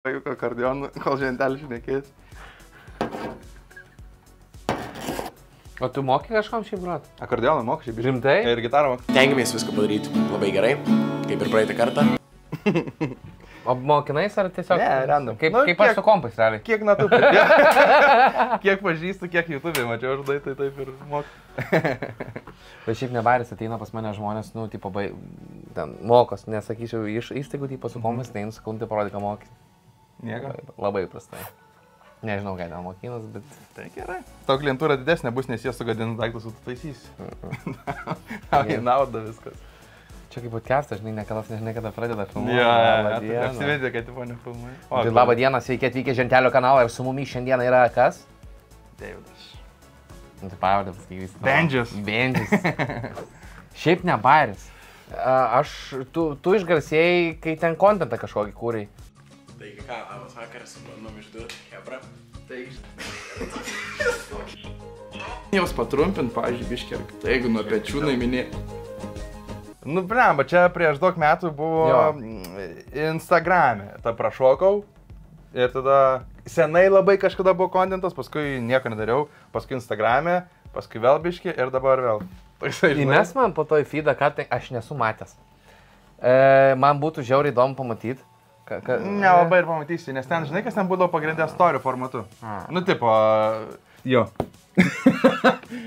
Pajuko akordeoną, kol žentelį šnekės. O tu moki kažkam šiaip grot? Akordeoną moki šiaip. Rimtai? Ir gitarą moki. Tengiamės viską padaryti labai gerai, kaip ir praeitą kartą. O mokinais ar tiesiog? Ne, random. Kaip, Nu, kaip aš su kompais, realiai. Kiek natų, kiek pažįstu, kiek YouTube mačiau, aš tai taip ir moku. Bet šiaip nebaris ateina pas mane žmonės, nu, tipo, ten mokos, nesakyčiau, iš įstaigų, tipo, su kompais, tai sakau, tai parodyk, ką moki. Nieko. Labai prastai. Nežinau, ką ten mokinas, bet... Tai gerai. Tau klientūra didesnė bus, nes jie sugadins daiktus, tu taisysi. Tau į naudą viskas. Čia kaip podcastas, žinai, nežinai, kada pradeda filmuoti. Jo, apsivedė, kad tipo nefilmuoji. Tai labą dieną, sveiki atvykę Žentelio kanalą ir su mumis šiandieną yra kas? Deividas. Nu, tai pavardę pasakys. Bendžius. Bendžius. Šiaip ne bairis. Tu išgarsėjai, kai ten kontentą kažkokį kūrei. Taigi ką, labas vakaras, bandom išduoti, hebra. Jos patrumpint, pavyzdžiui, biškį, tai jeigu nuo pečių naiminė. Nu, blemba, čia prieš daug metų buvo Instagram'e. Ta prašokau ir tada senai labai kažkada buvo kontentas, paskui nieko nedariau, paskui Instagram'e, paskui vėl biškį ir dabar vėl. Įmes man po to į feedą, ką tai aš nesu matęs. Man būtų žiauriai įdomu pamatyti. Nelabai ir pamatysi, nes ten, žinai, kas ten būdavo pagrindė story formatu. Nu, tipo, jo.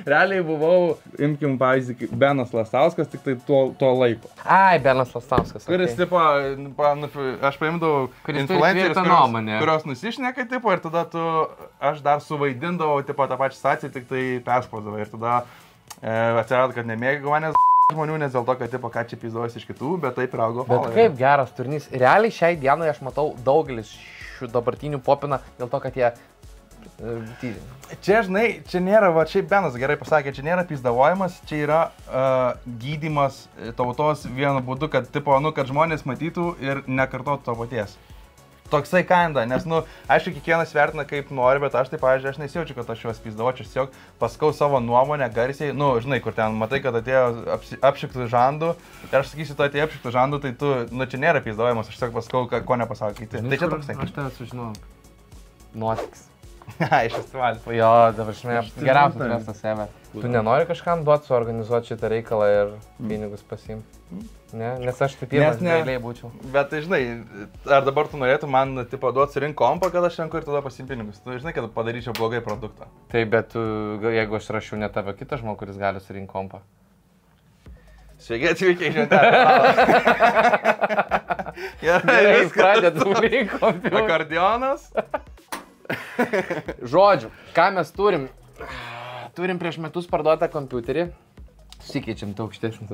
Realiai buvau, imkim pavyzdį, Benas Lastauskas, tik tai to laiko. Ai, Benas Lastauskas. Kuris, tipo, aš paimdavau influencerius, kurios nusišneka, tipo, ir tada aš dar suvaidindavau, tipo, tą pačią situaciją, tik tai perspausdavau. Ir tada atsirado, kad nemėgau manęs žmonių, nes dėl to, kad, tipo, ką čia pizduojas iš kitų, bet taip ir augo. Bet kaip geras turinys. Realiai šiai dienai aš matau daugelis šių dabartinių popina dėl to, kad jie... Čia, žinai, čia nėra, va, šiaip Benas gerai pasakė, čia nėra pizdavojimas, čia yra gydymas tautos vienu būdu, kad, tipo, nu, kad žmonės matytų ir nekartotų to paties. Toksai kinda, nes, nu, aišku, kiekvienas vertina kaip nori, bet aš, tai, pavyzdžiui, aš nesijaučiu, kad aš juos pizdavočiu, tiesiog pasakau savo nuomonę garsiai, nu, žinai, kur ten matai, kad atėjo apšiktų žandų, ir aš sakysiu, tu atėjo apšiktų žandų, tai tu, nu, čia nėra pizdavojimas, aš tiesiog pasakau, ko nepasakau kiti. Tai čia toksai. Aš tave sužinau. Nuotiks. Iš festivalio. Jo, dabar geriausias trestas ever. Tu nenori kažkam duoti suorganizuoti šitą reikalą ir pinigus pasiimti? Ne, nes aš taip pirmas realiai būčiau. Bet tai žinai, ar dabar tu norėtum man, tipo, duoti surink kompą, kad aš renku ir tada pasiimti pinigus? Tu žinai, kad padaryčiau blogai produktą. Taip, bet jeigu aš rašiau ne tave kitą žmogų, kuris gali surink kompą. Sveiki atvykę į Žentelio. Gerai, pradėt surink kompą. Akordeonas. Žodžiu, ką mes turim? Turim prieš metus parduotą kompiuterį. Susikeičiam aukštesnis.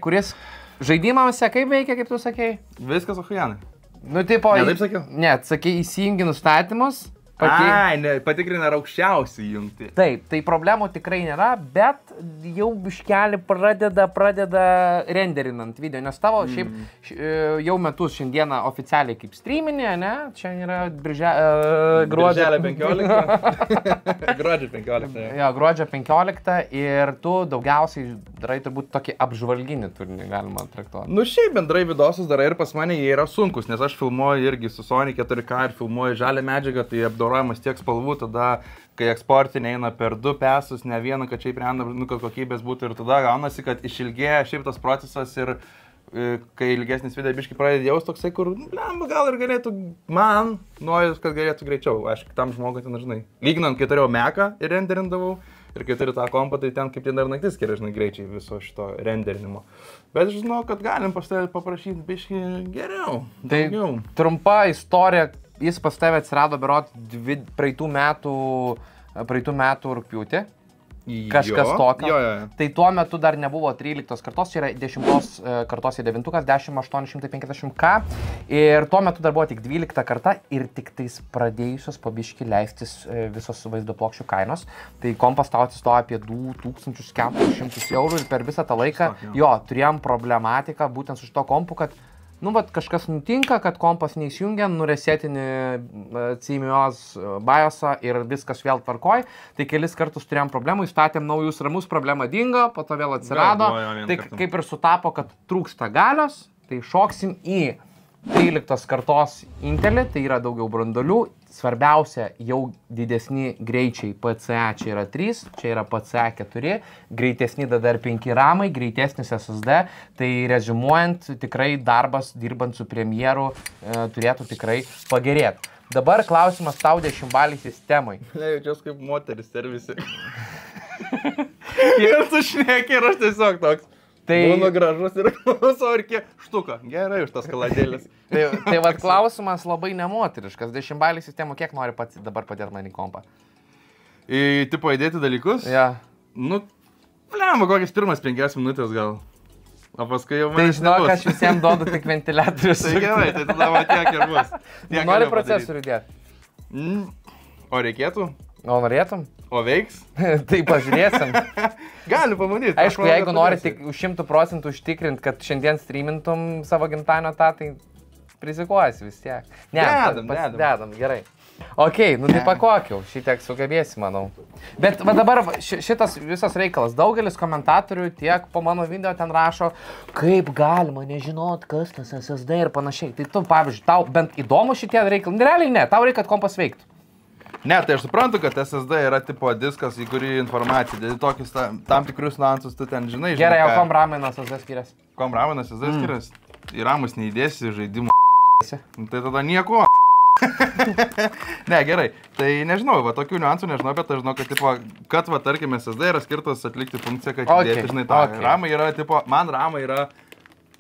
Kuris žaidimuose kaip veikia, kaip tu sakei? Viskas ohujanai. Nu, tipo... Ne, taip sakiau? Ne, sakei, įsijungi nustatymus. Ai, ne, patikrina ar aukščiausiai jungti. Taip, tai problemų tikrai nėra, bet jau biškelį pradeda renderinant video, nes tavo šiaip jau metus šiandieną oficialiai kaip streaminė, ne? Čia yra gruodžio 15. Gruodžio 15. Jo, gruodžio 15 ir tu daugiausiai darai turbūt tokį apžvalginį turinį, galima traktuoti. Nu šiaip bendrai vidosus darai ir pas mane jie yra sunkus, nes aš filmuoju irgi su Sony 4K ir filmuoju žalią medžiagą, tai apdorojamas tiek spalvų, tada kai eksportinė eina per 2 pesus, ne vieną, kad šiaip renda, nu, kad kokybės būtų ir tada gaunasi, kad išilgėja šiaip tas procesas ir kai ilgesnis video biškai pradeda jaus toksai, kur, gal ir galėtų, man noriu, kad galėtų greičiau, aš kitam žmogui ten, žinai, lyginant, kai turėjau Mac'ą ir renderindavau ir kai turiu tą kompą, tai ten kaip ten dar naktis skiria, žinai, greičiai viso šito renderinimo. Bet žinau, kad galim pas tavę paprašyti biškai geriau, daugiau. Tai trumpa istorija, jis pas tavę atsirado berot praeitų metų rugpjūtį. Kažkas tokio. Jo. Tai tuo metu dar nebuvo 13 kartos, čia yra 10 kartos į 9, 10850K. Ir tuo metu dar buvo tik 12 karta ir tik tais pradėjusios po biškį leistis visos vaizdo plokščių kainos. Tai kompas tau atsistojo apie 2400 eurų ir per visą tą laiką turėjom problematiką būtent su šito kompu, kad nu, bet kažkas nutinka, kad kompas neįsijungia, nuresetini CMOS BIOSą ir viskas vėl tvarkoj. Tai kelis kartus turėjom problemų, įstatėm naujus ramus, problema dingo, po to vėl atsirado. Tai kaip ir sutapo, kad trūksta galios, tai šoksim į 13 kartos Intelį, tai yra daugiau branduolių, svarbiausia, jau didesni greičiai PCA, čia yra 3, čia yra PCA 4, greitesni DDR5 ramai, greitesnis SSD, tai reziumuojant, tikrai darbas dirbant su premjeru turėtų tikrai pagerėti. Dabar klausimas tau 10-balį sistemai. Jaučiuos kaip moteris servisi. Ir tu šneki ir aš tiesiog toks. Tai būna gražus ir klauso ir kiek štuka. Gerai už tas kaladėlis. Tai vad klausimas labai nemoteriškas. 10-balį sistemų kiek nori pats dabar padėti man į kompą? Į tipo įdėti dalykus? Ja. Nu, lemma, kokias pirmas 5 minutės gal. O paskui jau tai žinok, aš visiems duodu tik ventiliatorius. Tai gerai, tai tada va tiek ir bus. Nori procesorių dėti? O reikėtų? O norėtum? O veiks? Tai pažiūrėsim. Gali pamanyti. Aišku, jeigu nori tik 100% užtikrinti, kad šiandien streamintum savo gimtadienio tą, tai prizikuosi vis tiek. Ne, dedam, gerai. Ok, nu tai pakokiau, šitiek sugebėsi, manau. Bet va dabar šitas visas reikalas, daugelis komentatorių tiek po mano video ten rašo, kaip galima nežinot, kas tas SSD ir panašiai. Tai tu, pavyzdžiui, tau bent įdomu šitie reikalai, realiai ne, tau reikia, kad kompas veiktų. Ne, tai aš suprantu, kad SSD yra tipo diskas, į kurį informacija, dėl tokius tam tikrus niuansus tu ten žinai. Gerai, o kom ramai nuo SSD skiriasi? Kom ramai nuo SSD skiriasi? Į ramus neįdėsi žaidimų. Tai tada nieko. Ne, gerai. Tai nežinau, va tokių niuansų nežinau, bet aš žinau, kad tipo, kad va tarkim SSD yra skirtas atlikti funkciją, kad įdėti, žinai, tą. Ramai yra tipo, man ramai yra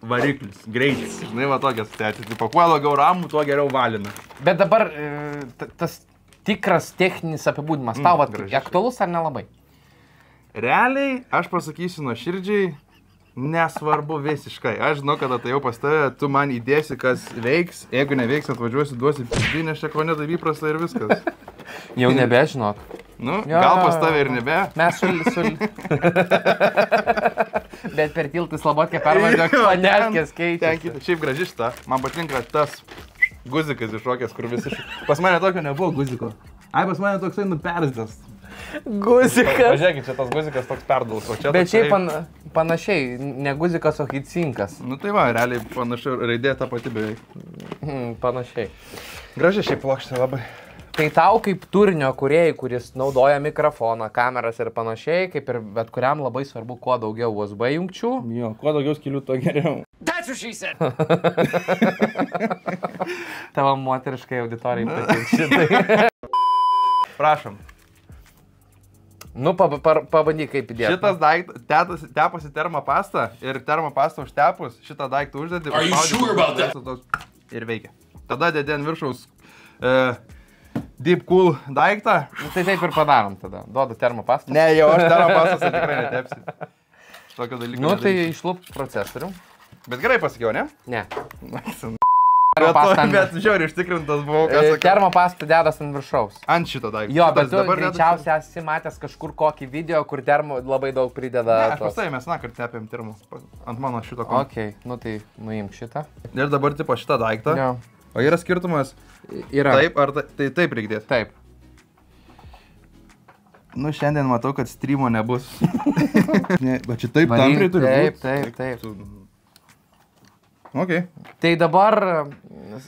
variklis, greitis. Žinai, va tokia situacija. Tipo, kuo daugiau ramų, tuo geriau valina. Bet dabar tas tikras techninis apibūdinimas, tau aktualus ar nelabai? Realiai, aš pasakysiu nuoširdžiai, nesvarbu visiškai. Aš žinau, kad atėjau pas tave, tu man įdėsi, kas veiks. Jeigu neveiks, atvažiuosi, duosi pizdį, nes čia ko ne taip įprasta ir viskas. Jau nebe, žinok. Nu, gal pas tave ir nebe. Mes Bet per tiltį Slabotkę pervažiuok, panetkės keičiasi. Šiaip graži šita. Man patinka tas guzikas iššokęs, kur visi Pas mane tokio nebuvo guziko. Ai, pas mane toksai nuperzdas. Guzikas. Pažiūrėkit, čia tas guzikas toks perdalus. Bet šiaip panašiai, ne guzikas, o hitsinkas. Nu tai va, realiai panašiai, raidė ta pati beveik. Panašiai. Gražiai šiaip plokštė labai. Tai tau kaip turinio kūrėjai, kuris naudoja mikrofoną, kameras ir panašiai, kaip ir bet kuriam labai svarbu kuo daugiau USB jungčių. Jo, kuo daugiau skylių, to geriau. That's what she said. Tavo moteriškai auditorijai patinka šitai. Prašom. Nu, pabandyk kaip įdėti. Šitas daiktas, tepasi termopastą ir termopastą užtepus, šitą daiktą uždedi. Are you sure about that? Ir veikia. Tada dedi ant viršaus Deep Cool daiktą. Tai taip ir padarom tada. Duodu termopastą. Ne, jau aš termopastą tikrai netepsiu. Tokio dalyko. Nu, tai išlup procesorių. Bet gerai pasakiau, ne? Ne. Bet žiauriai užtikrintas buvau, ką sakiau. Termopastą dedas ant viršaus. Ant šito daiktą. Jo, bet tu greičiausiai esi matęs kažkur kokį video, kur termo labai daug prideda. Ne, aš pasai, mes nakart tepėm termo ant mano šito kompo. Ok, nu tai nuimk šitą. Ir dabar tipo šitą daiktą. Jo. O yra skirtumas? Yra. Taip, ar tai taip reikdės? Taip. Nu, šiandien matau, kad streamo nebus. Bet čia taip tampriai turi būti. Taip. Ok. Tai dabar,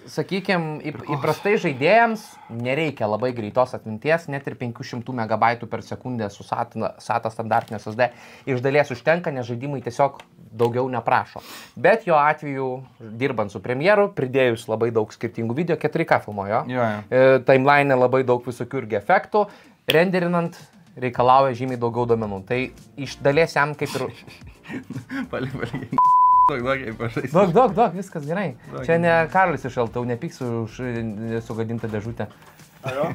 sakykime, įprastai žaidėjams nereikia labai greitos atminties, net ir 500 MB per sekundę su SATA standartinė SSD iš dalies užtenka, nes žaidimai tiesiog daugiau neprašo. Bet jo atveju, dirbant su premjeru, pridėjus labai daug skirtingų video, 4K filmuojo, timeline labai daug visokių irgi efektų, renderinant reikalauja žymiai daugiau duomenų. Tai iš dalies jam kaip ir... Daug, viskas gerai. Čia ne Karolis iš LTU, nepyksiu už sugadintą dėžutę. Ajo?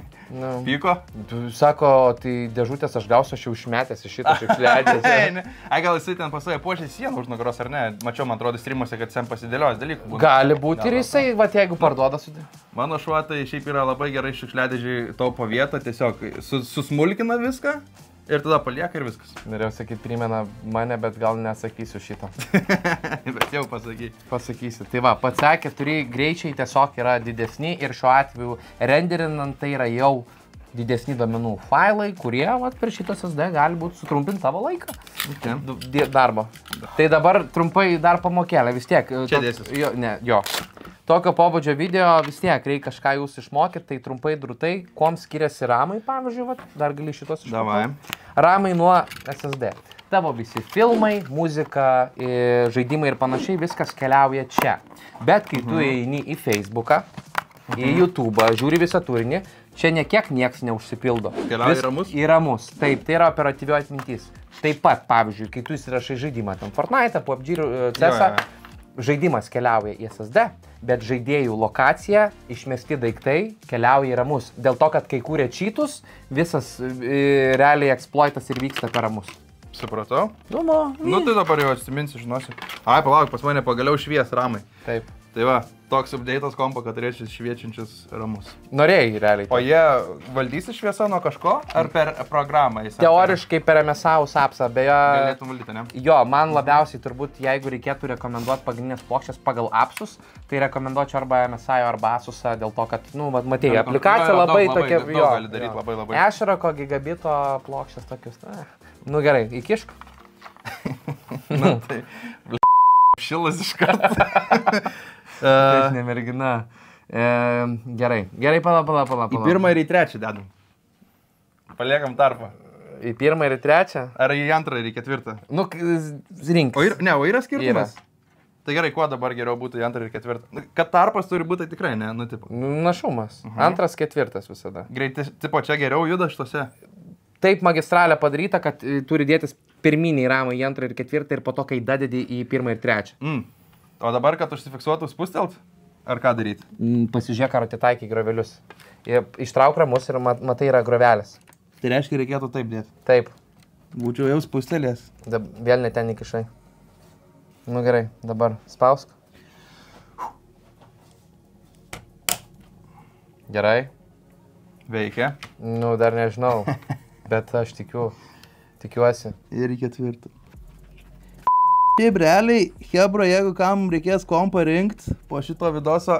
Pyko? Sako, tai dėžutės aš gausiu, aš jau išmetęs iš šitą šiukšliadės. Ai, gal jisai ten pasavė puošė sieną už nugaros ar ne? Mačiau, man atrodo, streamuose, kad sem pasidėlios dalykų. Gali būti ir jisai, va, jeigu parduoda su... Mano šuo tai šiaip yra labai gerai šiukšliadėžiai taupo vietą, tiesiog susmulkina viską. Ir tada palieka ir viskas. Norėjau sakyti, primena mane, bet gal nesakysiu šito. Bet jau pasakyk. Pasakysiu. Tai va, pats sakė, greičiai tiesiog yra didesni ir šiuo atveju renderinant tai yra jau didesni duomenų failai, kurie vat, per šitą SSD gali būti sutrumpinti tavo laiką. Darbo. Tai dabar trumpai dar pamokėlę vis tiek. Čia dėsis. Jo. tokio pobūdžio video vis tiek reikia kažką jūs išmokyti, tai trumpai drūtai, kuom skiriasi ramai, pavyzdžiui, vat, dar gali šitos išmokti. Ramai nuo SSD. Tavo visi filmai, muzika, žaidimai ir panašiai, viskas keliauja čia. Bet kai tu eini į Facebooką, į YouTube'ą, žiūri visą turinį, čia niekiek nieks neužsipildo. Keliauja į ramus? Į ramus. Taip, tai yra operatyvio atmintis. Taip pat, pavyzdžiui, kai tu įsirašai žaidimą, tam Fortnite, PUBG, CS, žaidimas keliauja į SSD, bet žaidėjų lokacija, išmesti daiktai keliauja į ramus. Dėl to, kad kai kūrė cheatus, visas realiai eksploitas ir vyksta per ramus. Supratau? Nu, tai dabar jau atsiminsiu, žinosiu. Ai, palauk, pas mane pagaliau švies ramai. Taip. Tai va, toks update'as kompo, kad turėčiau šviečiančius ramus. Norėjai realiai. O jie valdysi šviesą nuo kažko ar per programą? Teoriškai per MSAUS appsą, beje. Galėtum valdyti, ne? Jo, man labiausiai turbūt, jeigu reikėtų rekomenduoti pagrindinės plokštės pagal appsus, tai rekomenduočiau arba MSI arba Asusą, dėl to, kad, nu, matei, aplikacija labai tokia, jo. Gali daryti labai. Ešerako gigabito plokštės tokius, nu gerai, įkišk. Nu, tai, šilas iš karto. Tai nemergina. Gerai, pala. Į pirmą ir į trečią dedam. Paliekam tarpą. Į pirmą ir į trečią? Ar į antrą ir į ketvirtą? Nu, rink. O yra skirtumas? Tai gerai, kuo dabar geriau būtų į antrą ir ketvirtą? Kad tarpas turi būti tikrai, ne? Nu, tipo. Našumas. Antras, ketvirtas visada. Greit, tipo, čia geriau juda šitose? Taip magistralė padaryta, kad turi dėtis pirminiai ramai į antrą ir ketvirtą ir po to, kai dadedi į pirmą ir trečią. O dabar, kad užsifiksuotų spustelt? Ar ką daryti? Pasižiūrėk, ar atitaikai grovelius. Ištrauk ramus ir matai yra grovelis. Tai reiškia, reikėtų taip dėti. Taip. Būčiau jau spustelės. Vėl ne ten įkišai. Nu gerai, dabar spausk. Gerai. Veikia. Nu, dar nežinau, bet aš tikiuosi. Ir į ketvirtą. Šiaip realiai, hebra, jeigu kam reikės kompą rinkti, po šito vidoso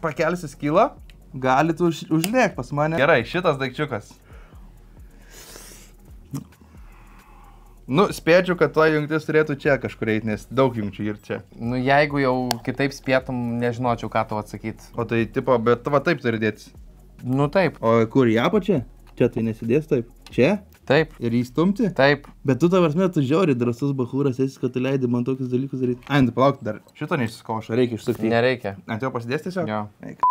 pakelsi skylą, galit užlėk pas mane. Gerai, šitas daikčiukas. Nu, spėčiau, kad to jungtis turėtų čia kažkur eiti, nes daug jungčių ir čia. Nu, jeigu jau kitaip spėtum, nežinočiau, ką tau atsakyti. O tai, tipo, bet va taip turi dėtis. Nu, taip. O kur į apačią? Čia tai nesidės taip. Čia? Taip. Ir įstumti? Taip. Bet tu tavars metu žiauriai drąsus bachūras esi, kad tu leidai man tokius dalykus daryti. Ai, tu palauk dar. Šito neišsiskošo, reikia išsukti. Nereikia. Ant jo pasidės tiesiog? Jo. Eik.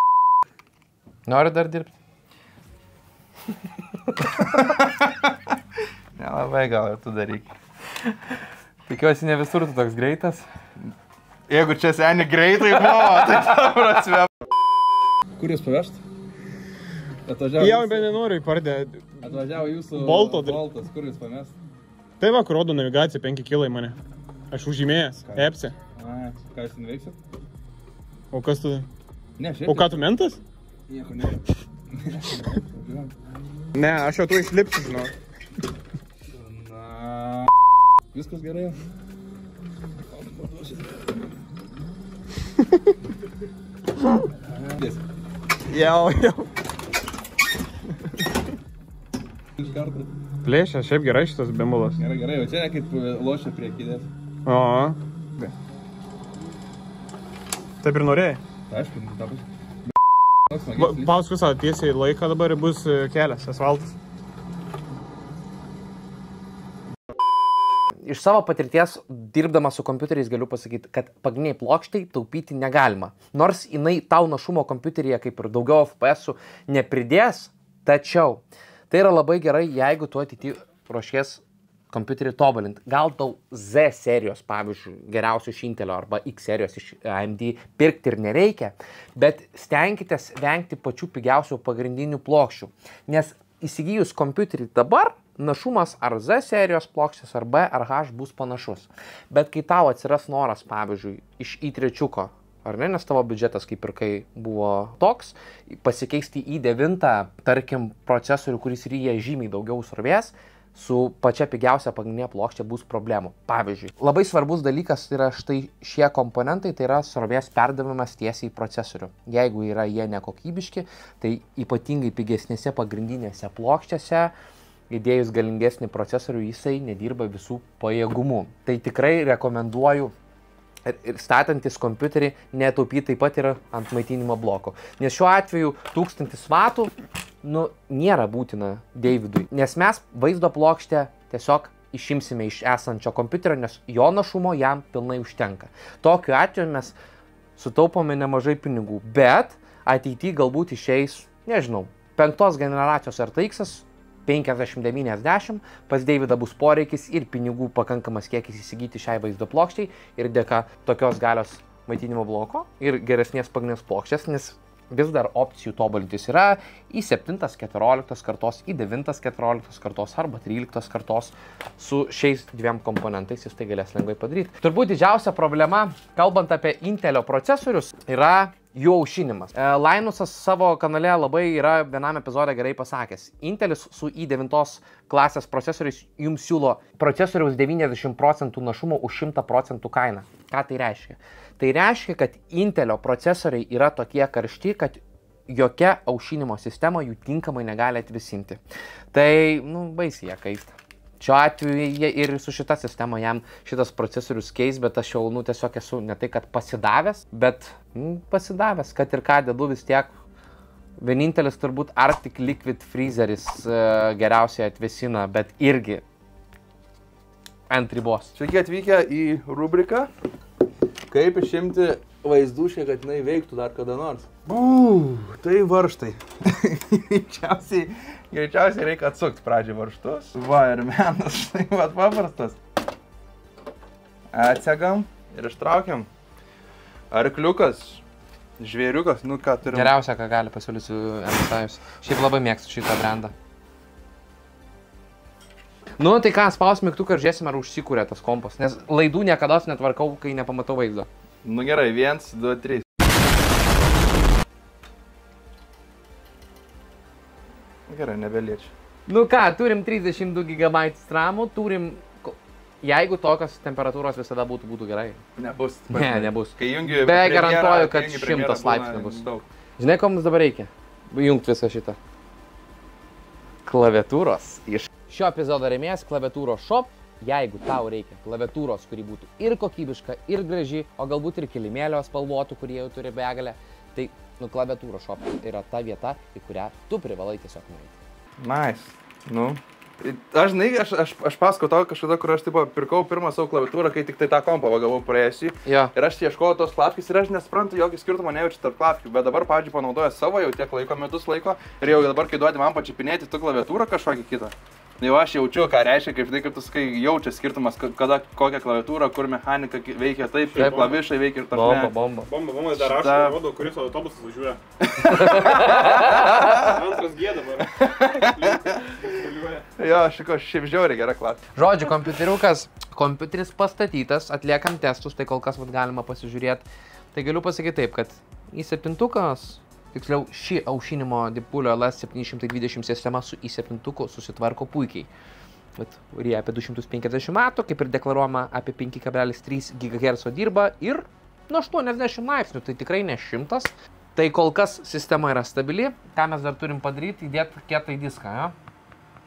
Nori dar dirbti? Nelabai gal ir tu daryk. Tikiuosi, ne visur tu toks greitas. Jeigu čia seni greitai buvo, tai ta prasme. Kur jūs pavešt? Jau be nenoriu įpardė. Atvažiavo jūsų Boltas, kur jūs pamest? Tai va, kur rodo navigacija 5 kilai mane. Aš užžymėjęs, EPSE. A, ką jūs ten veiksit? O kas tu? Ne, šiaip. O ką tu mentas? Nieko ne. Ne, aš jau tu išlipsiu, žinau. Na, viskas gerai. Jau. Iš karto. Plėšia, šiaip gerai šitas bimbalas. Gerai, o čia ne kaip lošia prie kėdės. O. Taip ir norėjai. Aišku, ta bus. Pausk visą tiesiai laiką dabar ir bus kelias, asfaltas. Iš savo patirties, dirbdamas su kompiuteriais, galiu pasakyti, kad pagrindiniai plokštai taupyti negalima. Nors jinai tau našumo kompiuteryje kaip ir daugiau FPS nepridės, tačiau tai yra labai gerai, jeigu tu ateityje ruošies kompiuterį tobulinti. Gal tau Z serijos, pavyzdžiui, geriausių iš Intelio arba X serijos iš AMD pirkti ir nereikia, bet stenkitės vengti pačių pigiausių pagrindinių plokščių. Nes įsigijus kompiuterį dabar, našumas ar Z serijos plokštės ar B ar H bus panašus. Bet kai tau atsiras noras, pavyzdžiui, iš i3, ar ne, nes tavo biudžetas kaip ir kai buvo toks, pasikeisti į 9, tarkim, procesorių, kuris ryja žymiai daugiau srovės, su pačia pigiausia pagrindinė plokštė bus problemų. Pavyzdžiui, labai svarbus dalykas yra štai šie komponentai, tai yra srovės perdavimas tiesiai į procesorių. Jeigu yra jie nekokybiški, tai ypatingai pigesnėse pagrindinėse plokštėse, įdėjus galingesnį procesorių, jisai nedirba visų pajėgumų. Tai tikrai rekomenduoju ir statantis kompiuterį netaupyti taip pat yra ant maitinimo bloko. Nes šiuo atveju 1000 vatų nėra būtina Davidui, nes mes vaizdo plokštę tiesiog išimsime iš esančio kompiuterio, nes jo našumo jam pilnai užtenka. Tokiu atveju mes sutaupome nemažai pinigų, bet ateityje galbūt išeis, nežinau, 5 generacijos RTX 5090, pas Davidą bus poreikis ir pinigų pakankamas kiekis įsigyti šiai vaizdo plokščiai ir dėka tokios galios maitinimo bloko ir geresnės pagrindinės plokštės, nes vis dar opcijų tobulintis yra į 7-14 kartos, į 9-14 kartos arba 13 kartos. Su šiais 2 komponentais jis tai galės lengvai padaryti. Turbūt didžiausia problema, kalbant apie Intelio procesorius, yra jų aušinimas. Linusas savo kanale labai yra viename epizode gerai pasakęs. Intelis su i9 klasės procesoriais jums siūlo procesoriaus 90% našumo už 100% kainą. Ką tai reiškia? Tai reiškia, kad Intelio procesoriai yra tokie karšti, kad jokia aušinimo sistema jų tinkamai negali atvisinti. Tai, baisiai jie kaista. Šiuo atveju ir su šita sistema jam šitas procesorius keis, bet aš jau tiesiog esu ne tai, kad pasidavęs, bet pasidavęs, kad ir ką dedu vis tiek. Vienintelis turbūt Arctic Liquid Freezeris geriausiai atvesina, bet irgi ant ribos. Sveiki atvykę į rubriką, kaip išimti vaizdušę, kad jinai veiktų dar kada nors. Tai varžtai. Greičiausiai reikia atsukti pradžiai varžtus. Va, ir menas, tai vat paprastas. Atsegam ir ištraukiam. Arkliukas, žvėriukas, ką turim. Geriausia, ką gali pasiūlysiu MSI'us. Šiaip labai mėgstu šitą brandą. Tai ką, spaus mygtuką ir žiūrėsime, ar užsikūrė tas kompas. Nes laidų niekada netvarkau, kai nepamatau vaizdo. Gerai, 1, 2, 3. Gerai, nebeliečia. Ką, turim 32 GB RAM, turim... Jeigu tokios temperatūros visada būtų gerai. Nebus. Ne, nebus. Kai jungi beveik garantuoju, kad 100 laipsnių bus. Žinai, ko mums dabar reikia? Jungt visą šitą. Klaviatūros. Šio epizodo rėmėjas Klaviatūros Shop. Jeigu tau reikia klaviatūros, kuri būtų ir kokybiška, ir graži, o galbūt ir kilimėlio spalvotų, kurie jau turi begalę, tai Klaviatūros Shop yra ta vieta, į kurią tu privalai tiesiog nueiti. Nice. Aš pasakau tau kažkada, kur aš pirkau pirmą savo klaviatūrą, kai tik tai tą kompą gavau praėjusį. Ir aš ieškojau tos klapkės ir aš nesuprantu, jokį skirtumą nejaučiu tarp klapkių, bet dabar, pavyzdžiui, panaudoju savo jau tiek laiko, metus laiko ir jau dabar, kai duodi man pačiupinėti tu klaviatūrą kažkokį kitą. Jau aš jaučiu, ką reiškia, kaip tu sakai, jaučia skirtumas, kada kokią klaviatūrą, kur mechanika veikia taip, kaip klavišai veikia ir tarp. Bomba, dar aš rodo, kuris autobusas važiuoja. Antras G dabar. Jo, šiaip žiauriai gera klapkė. Žodžiu, kompiuteriukas, kompiuteris pastatytas, atliekam testus, tai kol kas galima pasižiūrėti. Tai galiu pasakyti taip, kad i7-ukas, tiksliau ši aušinimo Deeppoolio LS720 sistema su i7-uku susitvarko puikiai. Ir jie apie 250 metų, kaip ir deklaruojama, apie 5,3 GHz dirba ir 80 laipsnių, tai tikrai ne 100. Tai kol kas sistema yra stabili. Ką mes dar turim padaryti, įdėti kietą į diską, jo?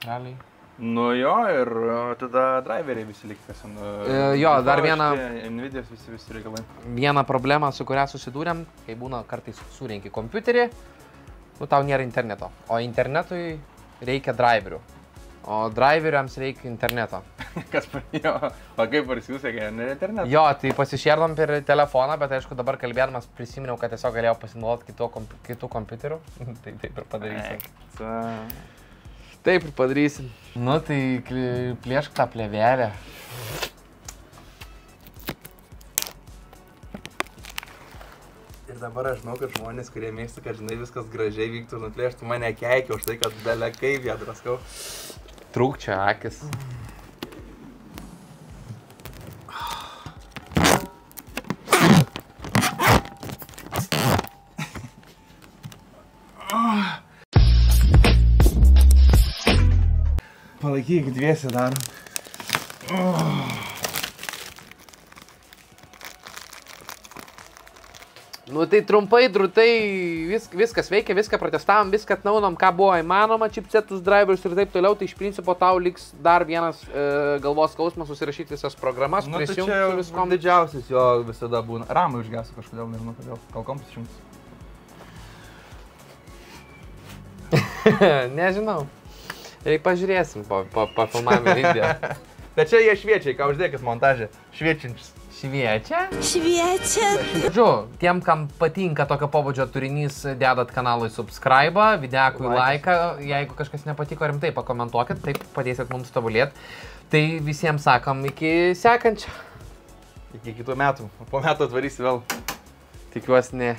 Realiai. Jo, ir tada driveriai visi liktas. Jo, dar viena... Nvidias visi reikalai. Viena problema, su kuria susidūrėm, kai būna kartais surenki kompiuterį, tau nėra interneto. O internetui reikia driverių. O driveriams reikia interneto. Jo, o kaip parsiūsėkė, nėra interneto? Jo, tai pasišėrdom per telefoną, bet aišku dabar kalbėdamas prisiminiau, kad tiesiog galėjau pasinaudoti kitų kompiuterių. Tai taip ir padarysim. Taip ir padarysim. Tai plėšk tą plėvelę. Ir dabar aš žinau, kad žmonės, kurie mėgsta, kad žinai viskas gražiai vyktų ir nuplėštų, mane keikia už tai, kad belė kaip ją draskau. Trūkčia akis. Palaikyk, dviesi darom. Nu tai trumpai, drūtai, viskas veikia, viską protestavom, viską atnaujinom, ką buvo įmanoma, chipsetus, drivers ir taip toliau, tai iš principo tau liks dar vienas galvos skausmas susirašyti visas programas, Nu, tai prisijungti čia su viskom. didžiausias jo visada būna. Ramą išgęsiu kažkodėl, nežinau kodėl. Gal kompas išjungs? Nežinau. Jei pažiūrėsim po filmavimo video. Bet čia jie šviečiai, ką uždėkit montažė. Šviečiančius. Šviečia? Šviečia. Žodžiu, tiem, kam patinka tokio pobūdžio turinys, dedat kanalui subscribe, videokui laiką, jeigu kažkas nepatiko, rimtai pakomentuokit, taip padėsit mums tobulėti. Tai visiems sakom iki sekančio. Iki kitų metų. Po metų atvarysi vėl. Tikiuosi ne.